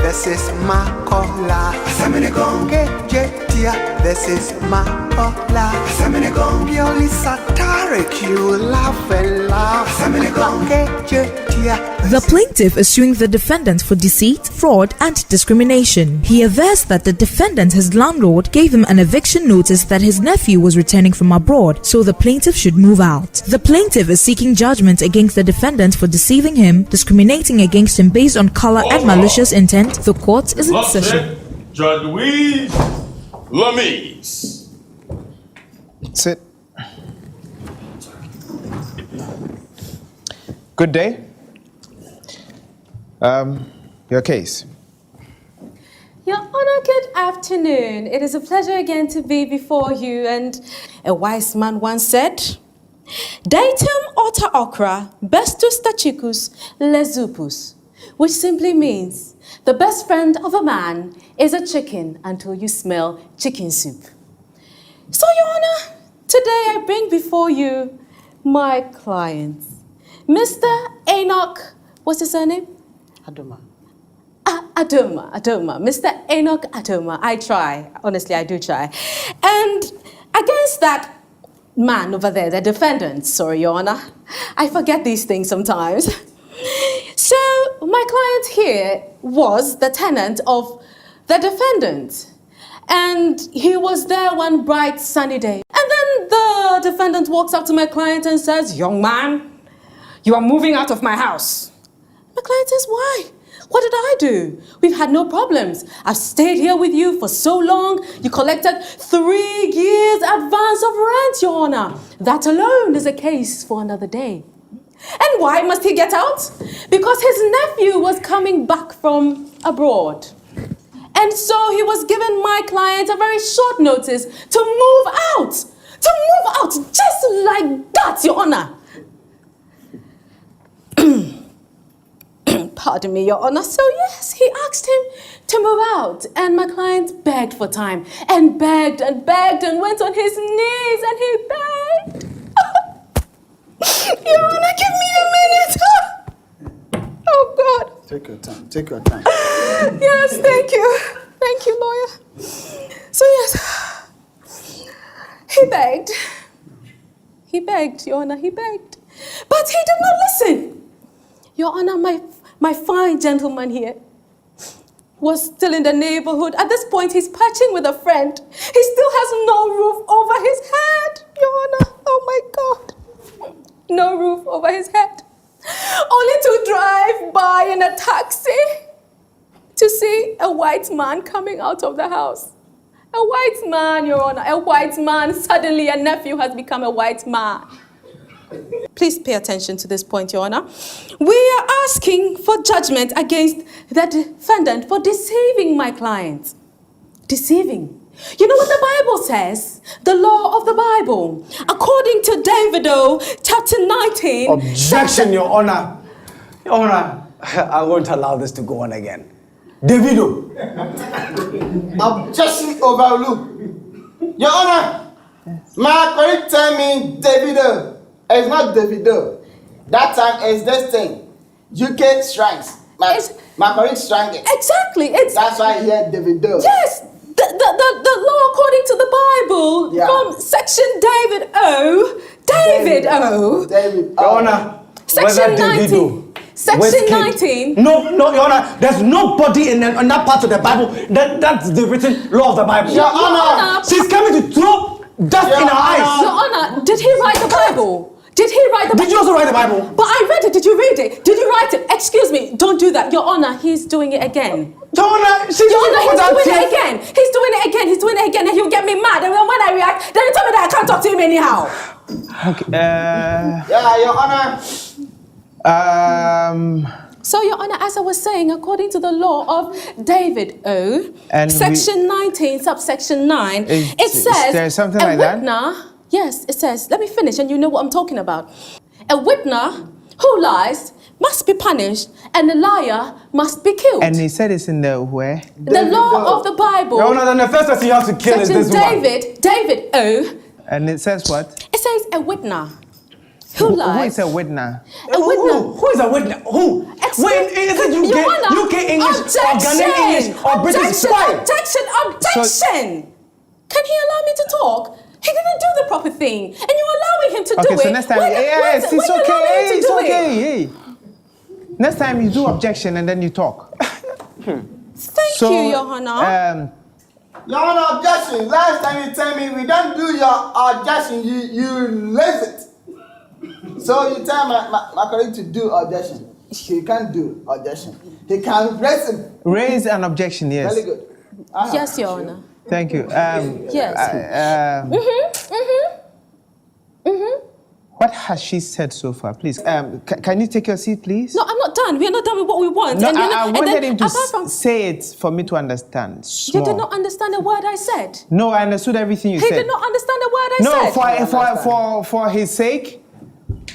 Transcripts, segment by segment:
this is Makola. Kejetia, this is Makola. Purely satiric, you laugh and laugh. Kejetia. The plaintiff is suing the defendant for deceit, fraud, and discrimination. He avers that the defendant, his landlord, gave him an eviction notice that his nephew was returning from abroad, so the plaintiff should move out. The plaintiff is seeking judgment against the defendant for deceiving him, discriminating against him based on color and malicious intent. The court is in session. Judge Louise Lamise. Sit. Good day. Your case. Your Honor, good afternoon. It is a pleasure again to be before you. And a wise man once said, Datum ota okra, bestus tachicus lezupus, which simply means the best friend of a man is a chicken until you smell chicken soup. So, Your Honor, today I bring before you my client, Mr. Enoch, what's his surname? Adoma. Adoma. Mr. Enoch Adoma. I try. Honestly, I do try. And against that man over there, the defendant, sorry, Your Honor, I forget these things sometimes. So, my client here was the tenant of the defendant. And he was there one bright sunny day. And then the defendant walks up to my client and says, young man, you are moving out of my house. My client says, why? What did I do? We've had no problems. I've stayed here with you for so long. You collected 3 years advance of rent, Your Honor. That alone is a case for another day. And why must he get out? Because his nephew was coming back from abroad. And so he was giving my client a very short notice to move out. To move out, just like that, Your Honor. Pardon me, Your Honor. So yes, he asked him to move out. And my client begged for time and begged and begged and went on his knees and he begged. Your Honor, give me a minute. Oh, God. Take your time. Take your time. Yes, thank you. Thank you, lawyer. So yes, he begged. He begged, Your Honor, he begged. But he did not listen. Your Honor, my fine gentleman here was still in the neighborhood. At this point, he's patching with a friend. He still has no roof over his head, Your Honor. Oh, my God. No roof over his head. Only to drive by in a taxi to see a white man coming out of the house. A white man, Your Honor, a white man. Suddenly, a nephew has become a white man. Please pay attention to this point, Your Honor. We are asking for judgment against the defendant for deceiving my client. Deceiving. You know what the Bible says? The law of the Bible. According to David, chapter 19. Objection, Your Honor. Your Honor, I won't allow this to go on again. Davido. Objection overruled. Your Honor, my colleague tell me Davido. It's not Davido. That time is this thing. UK strikes. My colleague strike it. Exactly. That's why I hear Davido. Yes. The law according to the Bible, from section David O. Your Honor, section 19. Section 19. No, Your Honor, there's nobody in that part of the Bible that's the written law of the Bible. Your Honor, she's coming to throw dust in her eyes. Your Honor, did he write the Bible? Did he write the Bible? Did you also write the Bible? But I read it. Did you read it? Did you write it? Excuse me. Don't do that. Your Honor, he's doing it again. Your Honor, he's doing it again. He's doing it again. He's doing it again. And he'll get me mad. And when I react, then he tell me that I can't talk to him anyhow. Okay. Yeah, Your Honor. So, Your Honor, as I was saying, according to the law of David O, and section 19, subsection 9, it says there's something like that? Yes, it says, let me finish and you know what I'm talking about. A witness who lies must be punished and the liar must be killed. And he said it's in the where? The law of the Bible. Your Honor, then the first person you have to kill is this David O. And it says what? It says a witness Who Who lied? is a witness? Who is a witness? Who? When is it UK English or Ghanaian English or British? Objection! Can he allow me to talk? He didn't do the proper thing, and you're allowing him to do Okay, it. so next time, yes, when it's you allow him okay. to It's do okay. it. Hey. Next time you do objection and then you talk. Thank you, Your Honor. Your Honor, objection. Last time you tell me we don't do your objection, you raise it. So you tell my colleague to do objection. He can't do objection. He can raise it. Raise an objection, yes. Very good. Yes, Your Honor. Thank you. Yes. What has she said so far? Please, can you take your seat, please? No, I'm not done. We're not done with what we want. No, and I wanted him to apart from, say it for me to understand. you did not understand a word I said. No, I understood everything you He said. did not understand a word I said. No, for his sake,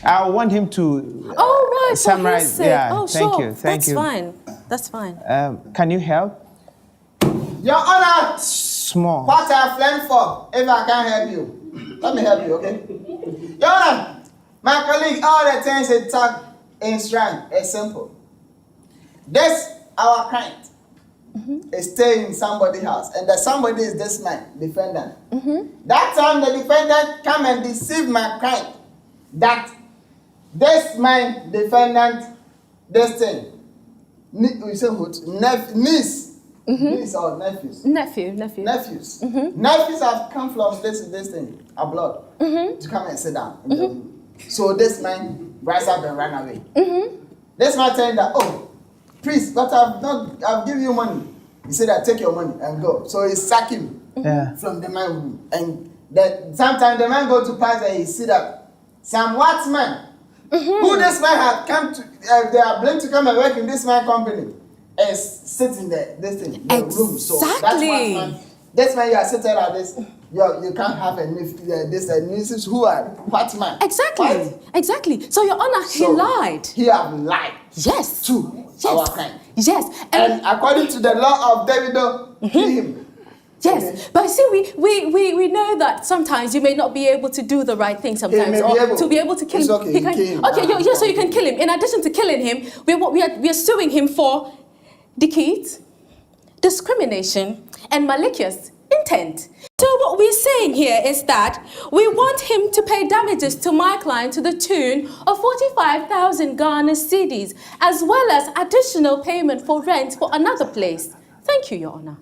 I want him to Oh, right. summarize. For his sake. Yeah, Oh, thank sure. you, thank you. That's fine. That's fine. Can you help? Your Honor, Small. what I flame for, if I can't help you, let me help you, okay? Your Honor, my colleague, all the things he talk in shrine is simple. This, our client, is staying in somebody's house, and the somebody is this man, defendant. That time the defendant come and deceive my client that this man, defendant, this thing, we say what? Niece or nephews? Nephews. Nephews have come from this thing, abroad, to come and sit down in the room. So this man rise up and run away. This man telling that, oh, priest, but I've given you money. He said that take your money and go. So he sack him from the man room. And then sometimes the man go to pass and he see that some white man, who this man had come to, they are blamed to come and work in this man company, is sitting there, this thing, the room. So that's white man. This man you are sitting at this. You can't have a nieces who are white man. Exactly. Right? Exactly. So, Your Honor, he lied. He have lied. Yes. To our client. Yes. And according to the law of Davido, kill him. Yes, Okay. but see, we know that sometimes you may not be able to do the right thing sometimes, may be or able. to be able to kill It's him. okay, He can, kill him. okay, yeah, so you can kill him. In addition to killing him, we are suing him for deceit, discrimination, and malicious intent. So what we're saying here is that we want him to pay damages to my client to the tune of 45,000 Ghana cedis, as well as additional payment for rent for another place. Thank you, Your Honor.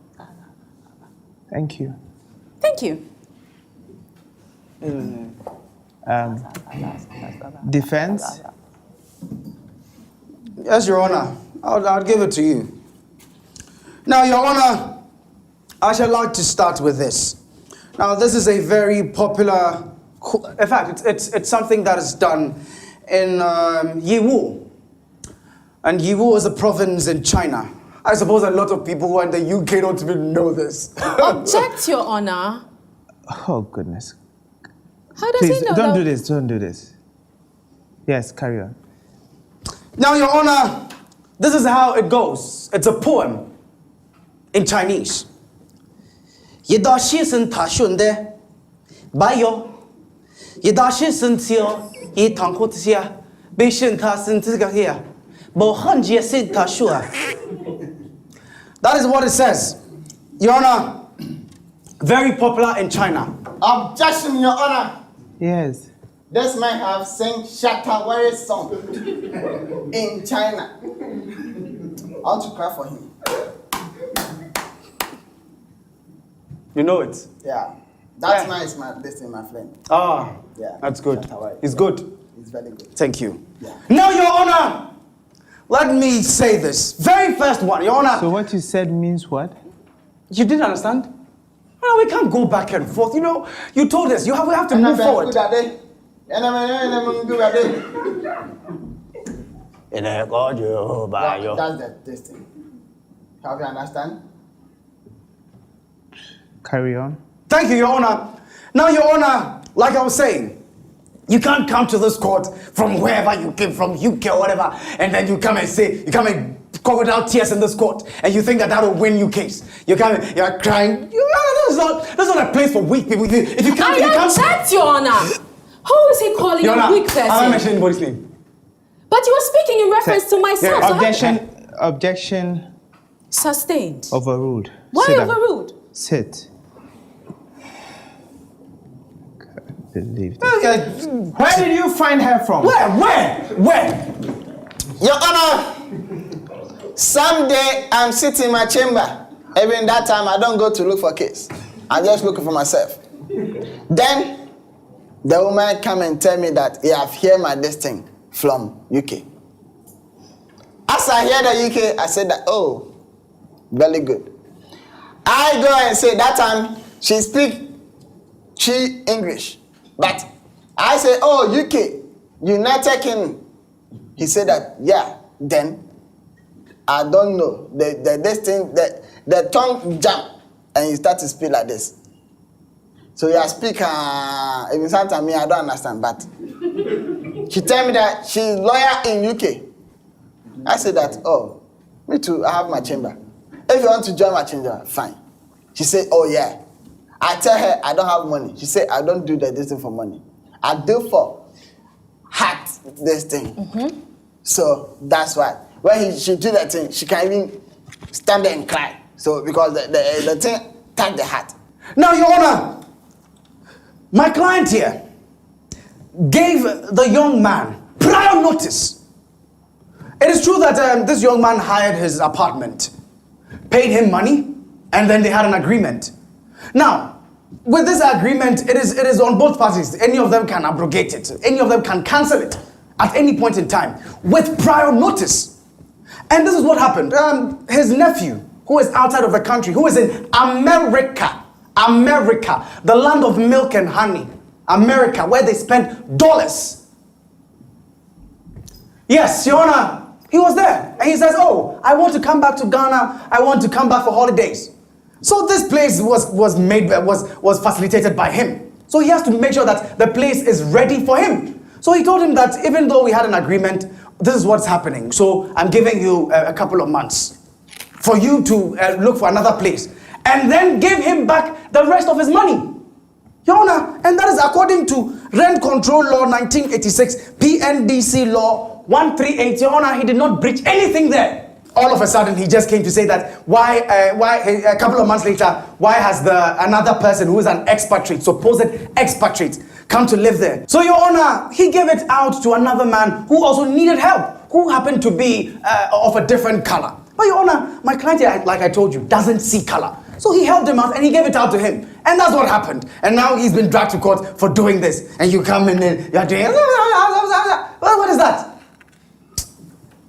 Thank you. Thank you. Defense? Yes, Your Honor. I'll give it to you. Now, Your Honor, I shall like to start with this. Now, this is a very popular, in fact, it's something that is done in Yiwu. And Yiwu is a province in China. I suppose a lot of people who are in the UK don't even know this. Object, Your Honor. Oh, goodness. How does Please, he know? don't do this. Don't do this. Yes, carry on. Now, Your Honor, this is how it goes. It's a poem in Chinese. 一大先生他选的，白哟，一大先生跳，一堂课下，被选他生这个呀，无汉姐是他说。That is what it says, Your Honor. Very popular in China. Objection, Your Honor. Yes. This man have sing Shatawari song in China. I want to cry for him. You know it? Yeah. That man is my friend. Ah, Yeah. that's good. Shatawari. It's good. It's very good. Thank you. Yeah. Now, Your Honor, let me say this. Very first one, Your Honor. So what you said means what? You didn't understand? Well, we can't go back and forth. You know, you told us we have to move forward. That's this thing. Have you understand? Carry on. Thank you, Your Honor. Now, Your Honor, like I was saying, you can't come to this court from wherever you came from, UK or whatever, and then you come and crocodile tears in this court, and you think that will win your case. You're crying. That's not a place for weak people. If you can't, I object, Your Honor. Who is he calling a weak person? I'm not mentioning anybody's name. But you were speaking in reference to myself. Yeah, so objection. Sustained. Overruled. Why Sit down. overruled? Sit. Can't believe this. Where did you find her from? Where? Your Honor, someday I'm sitting in my chamber. Even that time, I don't go to look for case. I'm just looking for myself. Then, the woman come and tell me that he have heard my this thing from UK. As I hear the UK, I said that, oh, very good. I go and say that time she speak English, but I say, oh, UK, United Kingdom. He said that, yeah. Then I don't know the tongue jump and he start to speak like this. So you speak even sometimes me I don't understand, but she tell me that she's lawyer in UK. I said that, oh, me too, I have my chamber. If you want to join my chamber, fine. She said, oh yeah. I tell her I don't have money. She said, I don't do this thing for money. I do for heart this thing. Mm-hmm. So that's why. When she do that thing, she can even stand there and cry. So because the thing touch the heart. Now, Your Honor, my client here gave the young man prior notice. It is true that this young man hired his apartment, paid him money, and then they had an agreement. Now, with this agreement, it is on both parties. Any of them can abrogate it. Any of them can cancel it at any point in time with prior notice. And this is what happened. His nephew, who is outside of the country, who is in America, the land of milk and honey, America, where they spend dollars. Yes, Your Honor, he was there. And he says, oh, I want to come back to Ghana. I want to come back for holidays. So this place was facilitated by him. So he has to make sure that the place is ready for him. So he told him that even though we had an agreement, this is what's happening. So I'm giving you a couple of months for you to look for another place. And then give him back the rest of his money. Your Honor, and that is according to Rent Control Law 1986, PNDC Law 138. Your Honor, he did not breach anything there. All of a sudden, he just came to say that why a couple of months later, why has another person who is an expatriate, supposed expatriate, come to live there? So, Your Honor, he gave it out to another man who also needed help, who happened to be of a different color. But Your Honor, my client here, like I told you, doesn't see color. So he helped him out and he gave it out to him. And that's what happened. And now he's been dragged to court for doing this. And you come in and you're doing, what is that?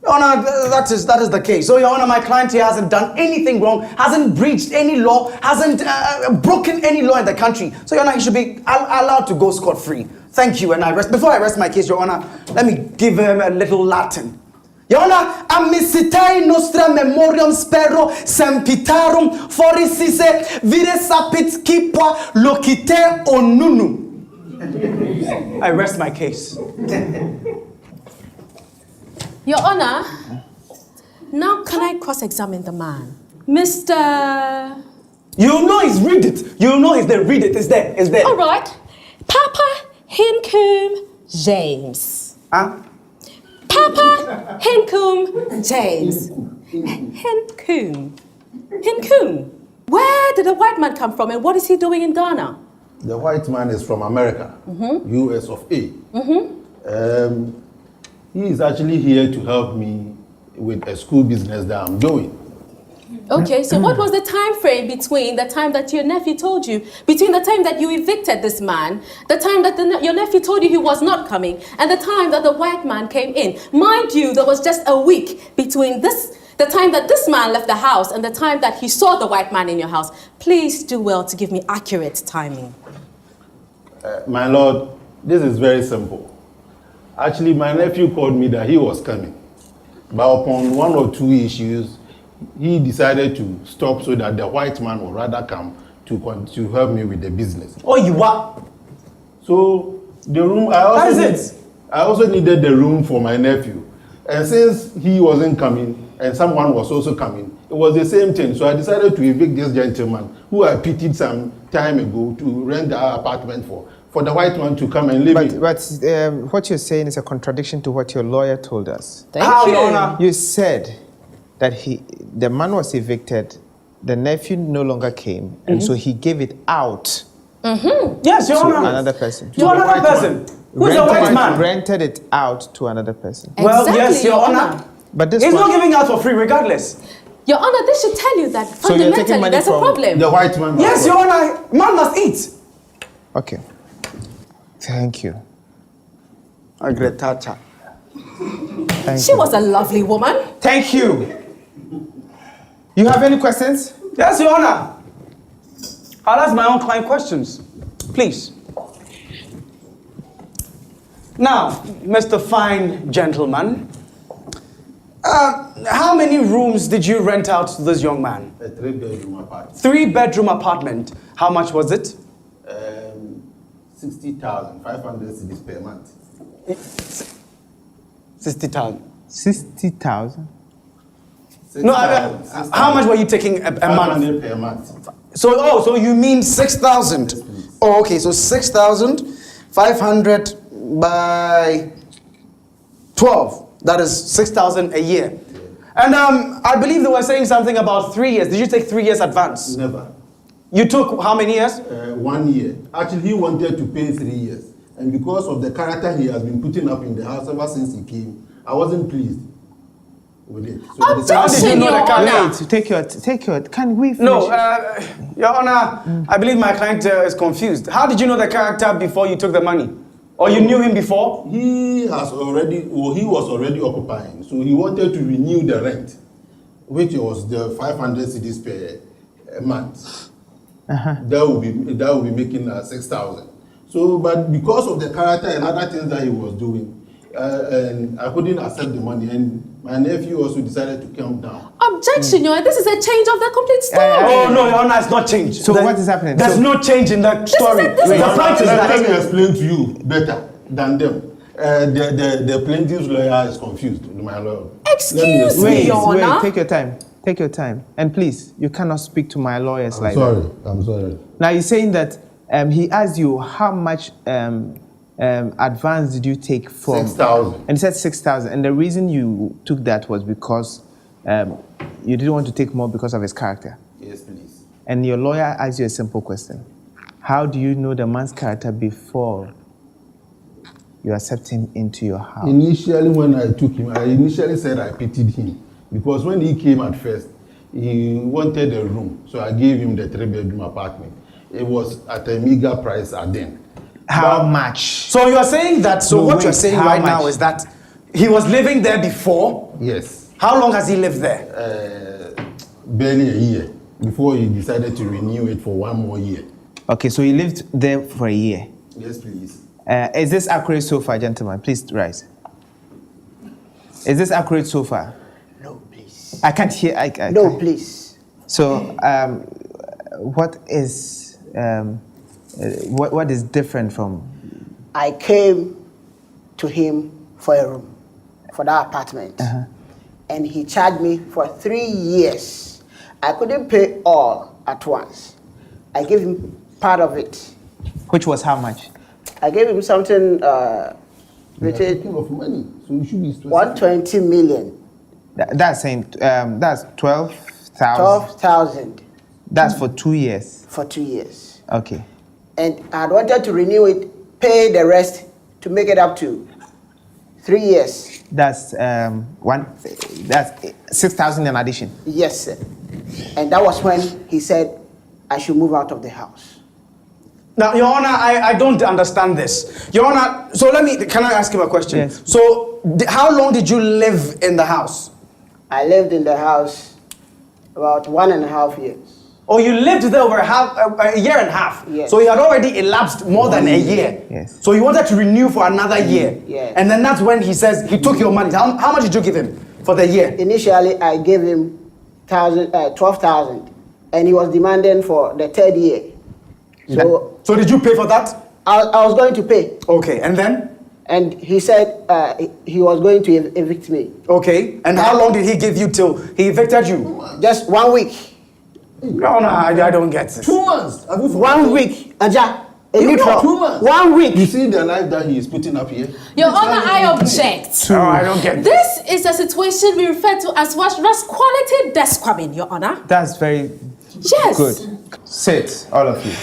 Your Honor, that is the case. So, Your Honor, my client here hasn't done anything wrong, hasn't breached any law, hasn't broken any law in the country. So, Your Honor, he should be allowed to go scot-free. Thank you. And before I rest my case, Your Honor, let me give him a little Latin. Your Honor, amicitai nostra memoriam spero sempitarum foricise vire sapit kipwa lokite onunu. I rest my case. Your Honor, now can I cross-examine the man? Mr. You know he's read it. You know he's there. Read it. It's there. It's there. All right. Papa Hinkum James. Huh? Papa Hinkum James. Hinkum. Where did the white man come from and what is he doing in Ghana? The white man is from America, US of A. He is actually here to help me with a school business that I'm doing. Okay, so what was the time frame between the time that your nephew told you, between the time that you evicted this man, the time that your nephew told you he was not coming, and the time that the white man came in? Mind you, there was just a week between the time that this man left the house and the time that he saw the white man in your house. Please do well to give me accurate timing. My lord, this is very simple. Actually, my nephew called me that he was coming. But upon one or two issues, he decided to stop so that the white man would rather come to help me with the business. Oh, you are? So, the room, I also needed the room for my nephew. And since he wasn't coming, and someone was also coming, it was the same thing. So I decided to evict this gentleman, who I pitied some time ago, to rent the apartment for the white man to come and live in. But what you're saying is a contradiction to what your lawyer told us. How, Your Honor? You said that the man was evicted, the nephew no longer came, and so he gave it out Yes, Your to Honor. another person. To another person. Who's the white man? Rented it out to another person. Well, Exactly, yes, Your Honor. But this He's one, not giving out for free regardless. Your Honor, this should tell you that So you're taking fundamentally money there's a from problem. The white man. Yes, Your Honor. Man must eat. Okay. Thank you. Kejetia. Thank She you. was a lovely woman. Thank you. You have any questions? Yes, Your Honor. I'll ask my own client questions. Please. Now, Mr. Fine Gentleman, how many rooms did you rent out to this young man? A 3-bedroom apartment. 3-bedroom apartment. How much was it? 60,500 cedis per month. 60,000. 60,000. No, how much were you taking a month? 500 per month. So you mean 6,000? Oh, okay, so 6,500 by 12. That is 6,000 a year. And I believe they were saying something about 3 years. Did you take 3 years advance? Never. You took how many years? 1 year. Actually, he wanted to pay 3 years. And because of the character he has been putting up in the house ever since he came, I wasn't pleased with it. So I decided- How did you know the character? Wait, take your. Can we finish? No, Your Honor, I believe my client is confused. How did you know the character before you took the money? Or you knew him before? He was already occupying, so he wanted to renew the rent, which was the 500 cedis per month. That would be making 6,000. So, but because of the character and other things that he was doing, and I couldn't accept the money, and my nephew also decided to come down. Objection, Your Honor. This is a change of the complete story. Oh, no, Your Honor, it's not changed. So what is happening? There's So- no change in the story. this is The point is Let me that... explain to you better than them. The plaintiff's lawyer is confused, my lord. Excuse me, Wait, Your Honor. take your time. Take your time. And please, you cannot speak to my lawyers like that. I'm sorry. Now you're saying that he asked you how much advance did you take from 6,000. and he said 6,000, and the reason you took that was because you didn't want to take more because of his character. Yes, please. And your lawyer asked you a simple question: how do you know the man's character before you accept him into your house? Initially, when I took him, I initially said I pitied him because when he came at first, he wanted a room, so I gave him the 3-bedroom apartment. It was at a meager price then. How much? So you're saying that, No, what wait, you're saying how right much? now is that he was living there before? Yes. How long has he lived there? Barely a year before he decided to renew it for 1 more year. Okay, so he lived there for a year. Yes, please. Is this accurate so far, gentlemen? Please rise. Is this accurate so far? No, please. I can't hear. No, can't- please. So, what is what is different from? I came to him for a room, for that apartment. And he charged me for 3 years. I couldn't pay all at once. I gave him part of it. Which was how much? I gave him something, We are rated talking of money, so you should be specific. 120 million, That's saying that's 12,000. 12,000 That's for 2 years. for 2 years. Okay. And I had wanted to renew it, pay the rest to make it up to 3 years. That's that's 6,000 in addition. Yes, sir. And that was when he said I should move out of the house. Now, Your Honor, I don't understand this. Your Honor, so can I ask him a question? Yes. So, how long did you live in the house? I lived in the house about 1.5 years. Or you lived there over a year and a half? Yes. So, he had already elapsed more than a year? Yes. So, you wanted to renew for another year? Yes. And then that's when he says he took your money. How much did you give him for the year? Initially, I gave him 12,000, and he was demanding for the 3rd year. So, did you pay for that? I was going to pay, Okay, and then? and he said he was going to evict me. Okay, and how long did he give you till he evicted you? Just 1 week. No, I don't get this. 2 months. Have you 1 week. Aja, You know, 2 months. 1 week. You see the knife that he is putting up here? Your Honor, I object. Oh, I don't get This is a situation we refer to as what quality describing, Your Honor. That's very Yes. good. Sit, all of you.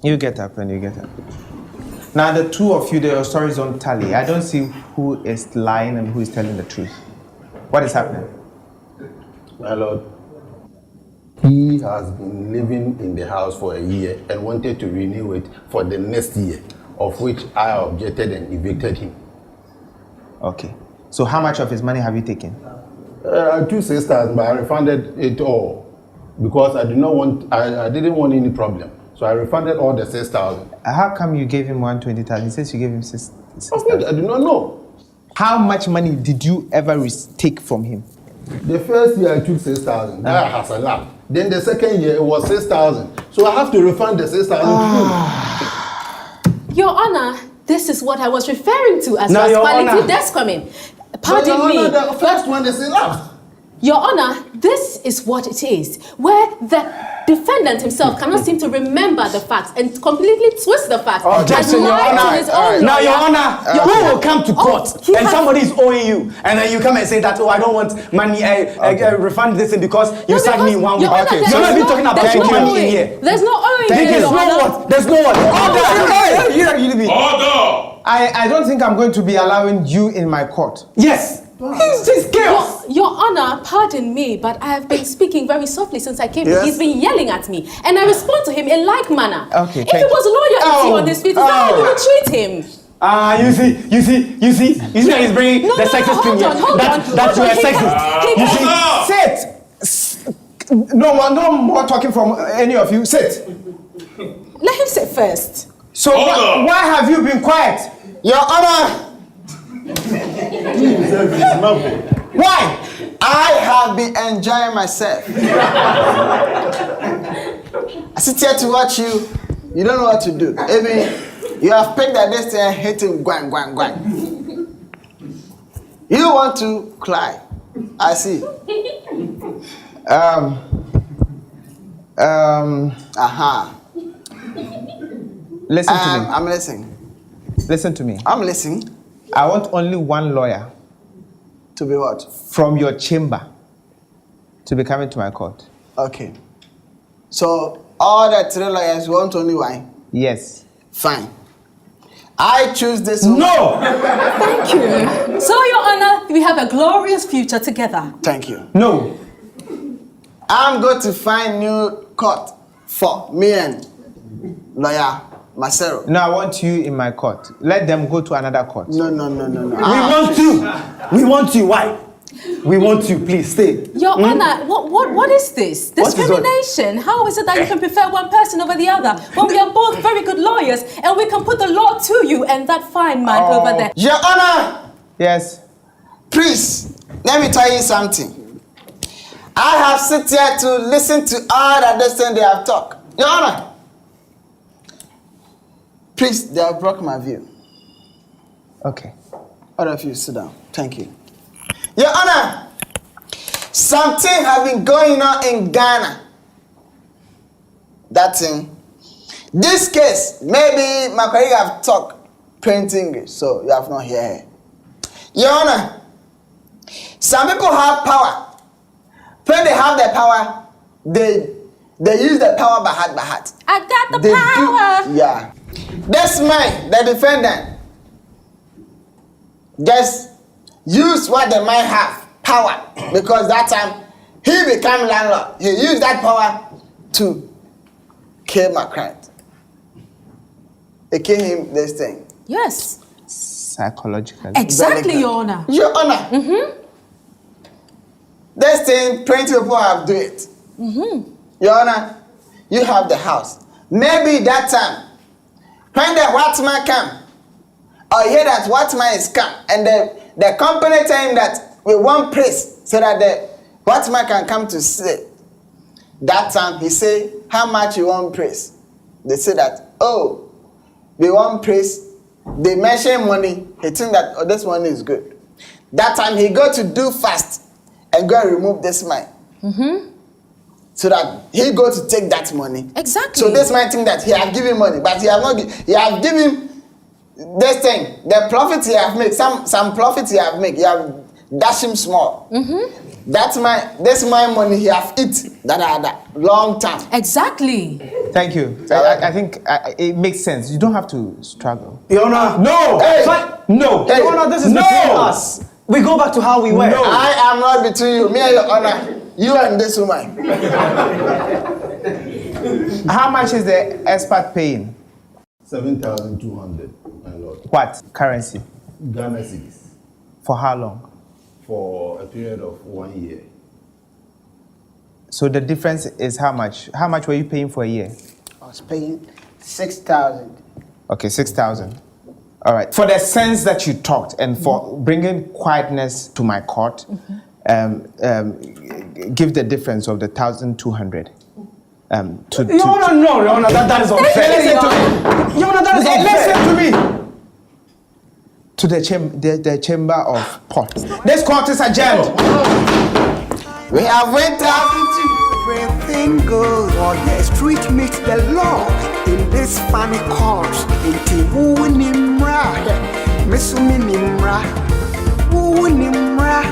You get up and you get up. Now the two of you, your stories don't tally. I don't see who is lying and who is telling the truth. What is happening? My lord, he has been living in the house for a year and wanted to renew it for the next year, of which I objected and evicted him. Okay. So how much of his money have you taken? 2 sisters, but I refunded it all because I didn't want any problem. So I refunded all the 6,000. How come you gave him 120,000? He says you gave him 6,000. I do not know. How much money did you ever take from him? The first year I took 6,000. That has a lot. Then the second year it was 6,000. So I have to refund the 6,000. Your Honor, this is what I was referring to as Now, Your Honor. quality describing. Pardon Your me. Honor, the first one is enough. Your Honor, this is what it is, where the defendant himself cannot seem to remember the facts and completely twist the facts and Objection, Your lie to Honor. his own Now, lawyer. Your Honor, Your who Honor. will come to court he and has- somebody is owing you, and then you come and say that, oh, I don't want money, refund this thing because you No, sacked me in 1 week. Your Honor, Okay, there's you're not even no- talking about there's no money in owing. here. There's no owing There's here, no Your Honor. what? There's no what? Order! I don't think I'm going to be allowing you in my court. Yes. He's just chaos. Your Honor, pardon me, but I have been speaking very softly since I came. Yes. He's been yelling at me, and I respond to him in like manner. Okay, If thank it was loyalty Oh, on his feet, is that how you would treat him? You see that he's bringing No, the no, sexist hold thing here. on, hold That on, you are hold on. sexist. He You see, Order! Sit! No more talking from any of you. Sit. Let him sit first. So Order! why have you been quiet? Your Honor, Why? I have been enjoying myself. I sit here to watch you. You don't know what to do. Even you have picked that this thing and hit him, gwang, gwang, gwang. You want to cry. I see. Aha. Listen to me. I'm listening. Listen to me. I'm listening. I want only one lawyer To be what? from your chamber to be coming to my court. Okay. So all the 3 lawyers want only one. Yes. Fine. I choose this one. no. Thank you. So, Your Honor, we have a glorious future together. Thank you. No. I'm going to find new court for me and lawyer Marcelo. No, I want you in my court. Let them go to another court. No. We want you. Why? We want you. Please stay. Your Honor, what is this? What is what? Discrimination. How is it that you can prefer one person over the other when we are both very good lawyers and we can put the law to you and that fine man over there? Your Honor, Yes. please, let me tell you something. I have sit here to listen to all that this thing they have talked. Your Honor, please, they have broken my view. Okay. All of you sit down. Thank you. Your Honor, something has been going on in Ghana. That thing. This case, maybe Makola have talked plain English, so you have not heard her. Your Honor, some people have power. When they have the power, they use the power by heart. I got the They power. do, yeah. This man, the defendant, just use what the man have, power, because that time he became landlord. He used that power to kill my client. He kill him this thing. Yes. Psychologically. Exactly, Your Honor. Your Honor. This thing, 20 people have do it. Your Honor, you have the house. Maybe that time, when the white man come, or hear that white man is come, and the company tell him that we want praise so that the white man can come to say. That time he say, how much you want praise? They say that, oh, we want praise. They mention money. He think that, oh, this money is good. That time he go to do fast and go and remove this man. so that he go to take that money. Exactly. So this man think that he have given money, but he have not. He have given this thing. The profit he have made, some profit he have made. He have dash him small. This my money he have eat that long time. Exactly. Thank you. I think it makes sense. You don't have to struggle. Your Honor, no. Hey. No. Hey. Your Honor, this is between us. We go back to how we were. No. I am not between you. Me and Your Honor. You and this woman. How much is the expert paying? 7,200, my lord. What currency? Ghana cedis For how long? for a period of 1 year. So the difference is how much? How much were you paying for a year? I was paying 6,000. Okay, 6,000. All right. For the sense that you talked and for bringing quietness to my court, give the difference of the 1,200. To Your Honor, no, Your Honor, that is unfair. Listen to me. Your Honor, that is unfair. Listen to me. To the chamber of pot. This court is adjourned. We have went out. Everything goes on the street meets the law in this funny course. Inti wu nimra, misumi nimra, wu nimra,